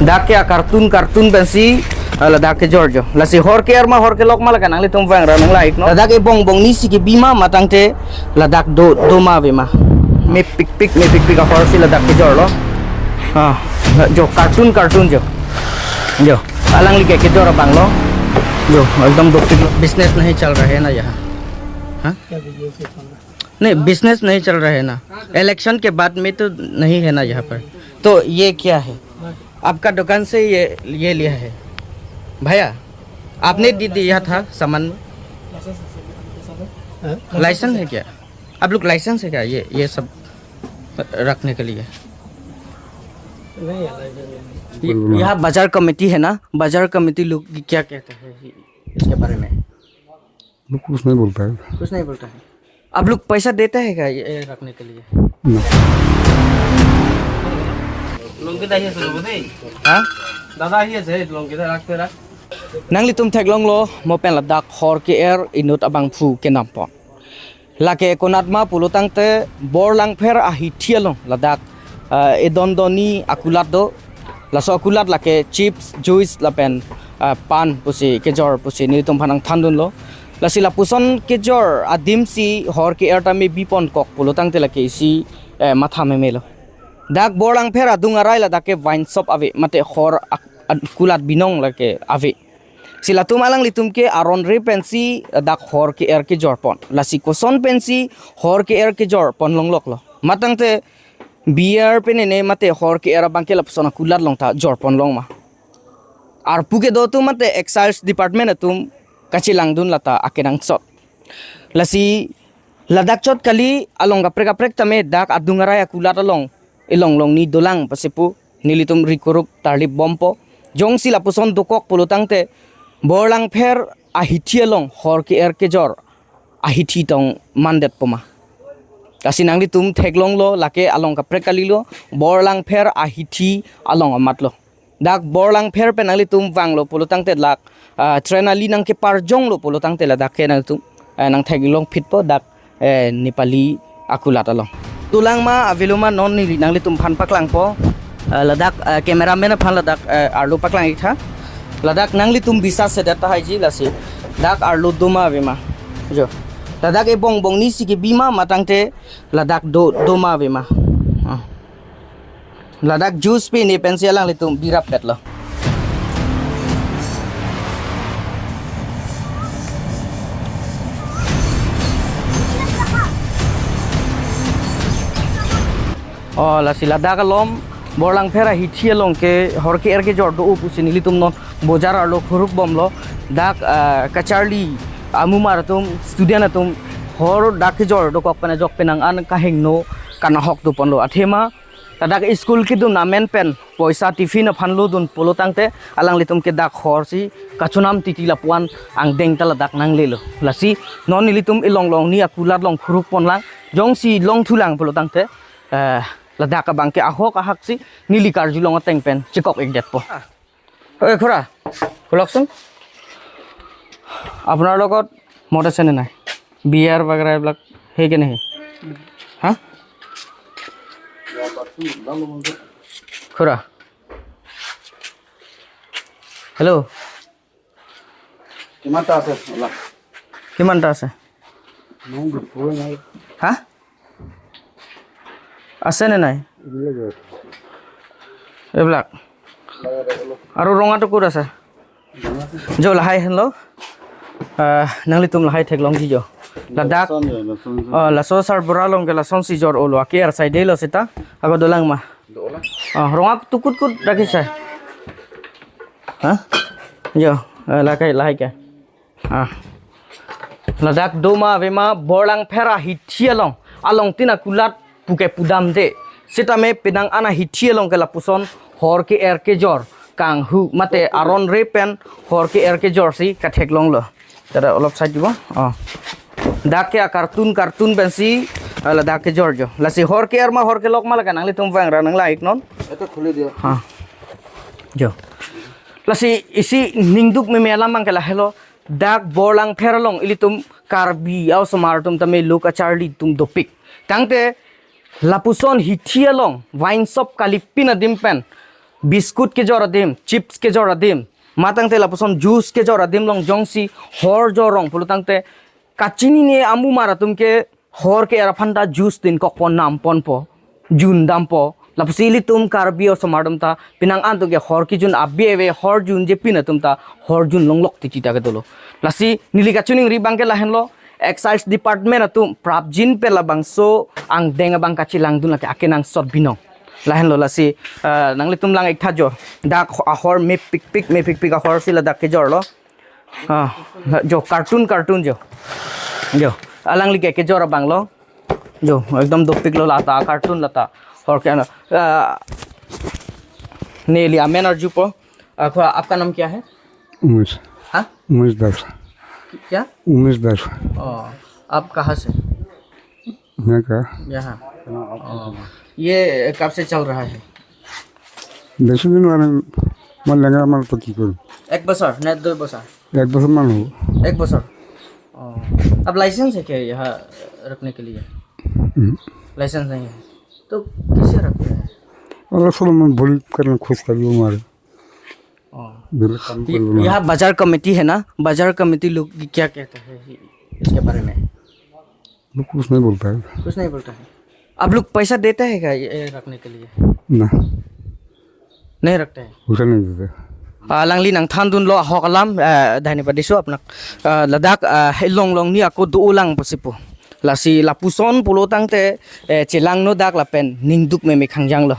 dak ya kartun kartun pensi dak ke George lasi hor ke arma hor ke lok mala kan angli tum wang ranung laik no dak e bong bong ni si ke bima matang te dak do ma ve ma me pik pik ka hor si dak ke George lo हाँ जो cartoon जो अलग लिखे के जो बंग लो जो एकदम business नहीं चल रहा है ना यहाँ हाँ नहीं बिजनेस नहीं चल रहा है ना इलेक्शन के बाद में तो नहीं है ना यहाँ पर तो ये क्या है आपका दुकान से ये लिया है भैया आपने दिया था सामान लाइसेंस है क्या आप लोग लाइसेंस है क्या ये सब रखने के लिए यहाँ बाजार कमेटी है ना बाजार कमेटी लोग क्या कहते हैं इसके बारे में कुछ नहीं बोलता है कुछ नहीं बोलता है आप लोग पैसा देते हैं क्या ये रखने के लिए हाँ दादा नंगली तुम थे लोंग लो मोपेन लद्दाख हॉर के एर इनुत अबांग फू के नाम पॉन लाके कोनात्मा पुलोतांगते बोरलांग फेर आहिथियलों Ladakh edondoni akulat do laso akulat lake chips juice lapen pan pusi kejor pusi ni tum phanang thandun lo lasila puson kejor adim si hor ke erta me bipon kok polotang te lake si matha me melo dak borang phera dungarai la dake wine shop ave mate hor akulat binong lake ave sila tumalang litum ke aron re pensi dak hor ke er ke jor pon lasi koson pensi hor ke er ke jor pon long lok lo matang te बियर पे ने मते हर के era बांके लपसना cooler लोंग था जॉर्पन लोंग मा are पुके दो तुम मते एक्साइज डिपार्टमेंट तुम कच्ची लांगदुन लता आकेनांग सot लसी लदाख चोट कली अलोंग गप्रेक तमे दाक अदुंगरा या कुलार लोंग इलोंग लोंग नी दोलांग पसेपु नीली तुम रिकोरुप तारली बम्पो जोंगसी लपसन दोकक पोलोतांग ते बोरलांग फेर आहिथि लोंग हर के एर के जर आहिथि तंग मानदेत पमा kasi nangli tum theklong lo lake along ka prekali lo borlang pher ahithi along amat lo dak borlang pher pe nangli tum wang lo polotang te lak trenali nang ke parjong lo polotang te la dak ke nang tum nang theklong fit po dak nepali akulat along tulang ma aviluma non ni nangli tum phan paklang po ladak cameraman phan ladak arlo paklang itha ladak nangli tum bisa sedata haiji lasi dak arlo duma vema jo ladak e bong bong ni si ke bima matang te ladak do ma ve ma ladak juice pe ni pensil lang litum birap pet lo oh la si ladak lom borlang phera hithi long ke hor ke er ke jor do upu sinili tum non bojar ar lo khuruk bom lo dak kacharli amumar tum student tum hor dak jor do kok pana jok penang an kahing no kana hok du pon lo athema tadak school ki du namen pen poisa tiffin phanlu dun polotang te alang litum ke dak hor si kachunam titi la puan ang deng tala dak nang le lo lasi non litum ilong long ni akulat long khuruk pon lang jong si long thulang polotang te la dak bang ke ahok ahak si nili karju long teng pen chikok ek det po oi khura koloksun আপনার লগত মদ আছে নে নাই বিয়ার বাগেৰা এইবিলাক সেই কেনে হা খুৰা হেল্ল' কিমানটা আছে হা আছে নে নাই এইবিলাক আৰু ৰঙাটো ক'ত আছে jo lahai hello nangli tum lahai theklong ji jo ladak la so sar boralong ke la son si jor olo ke ar side lo sita ago dolang ma ronga tukut kut rakhi sai ha jo lahai ke ladak doma vema borlang phera hithialong along tina kulat puke pudam de sita me pinang ana hithialong ke la puson hor ke er ke jor kang hu mate aron repen hor ke er ke jorsi ka theklong lo tara olop side dibo dak ke kartun bensi la dak ke jorjo lasi hor ke er ma hor ke lok mala kan angli tum wang ra nang laik non eta khule dia ha jo lasi isi ningduk me mela mang kala hello dak borlang pheralong ilitum karbi au somartum tame loka charli tum dopik kangte lapuson hithialong wine shop kalipina dimpen biscuit के जरा दिम chips के जरा दिम matang te lapuson juice ke jora dim long jongsi hor jorong pulutang te kachini ne amu maratum ke hor ke arafanda juice din kok pon nam pon po jun dam po lapusili tum karbi or somadum ta pinang antu ke hor ki jun abbi eve hor jun je pinatum ta hor jun long lok ti chita ke dolo lasi nili kachuning ri bangke lahen lo excise department atum prapjin pe labang so ang denga bang kachilang dun lake akenang sot binong lahen lo lasi nangli tum lang ikha jo dak ahor me pik pik ahor sila dak ke jor lo jo cartoon jo alang li ke jor bang lo jo ekdom dok pik lo lata cartoon lata और क्या ना ने लिया manner जुपो आपका नाम क्या है उमेश हाँ उमेश दास क्या उमेश दास आप कहाँ से मैं कहा यहाँ ये कब से चल रहा है 10 दिन वाले मन लगा मन तो की करूं एक बसर नहीं 2 बसर एक बस मन हो एक बसर अब लाइसेंस है क्या यहाँ रखने के लिए लाइसेंस नहीं है तो किसे रखते हैं और सब मन भूल करना खुश कर लो मारे यहाँ बाजार कमेटी है ना बाजार कमेटी लोग क्या कहते हैं इसके बारे में कुछ नहीं बोलता है कुछ नहीं बोलता है आप लोग पैसा देते हैं क्या ये रखने के लिए ना नहीं रखते हैं उसे नहीं देते langli nang thandun lo hokalam dhanyabad diso apnak ladak long long ni ako duulang posipo lasi lapuson pulotang te chelang no dak lapen ningduk me khangjang lo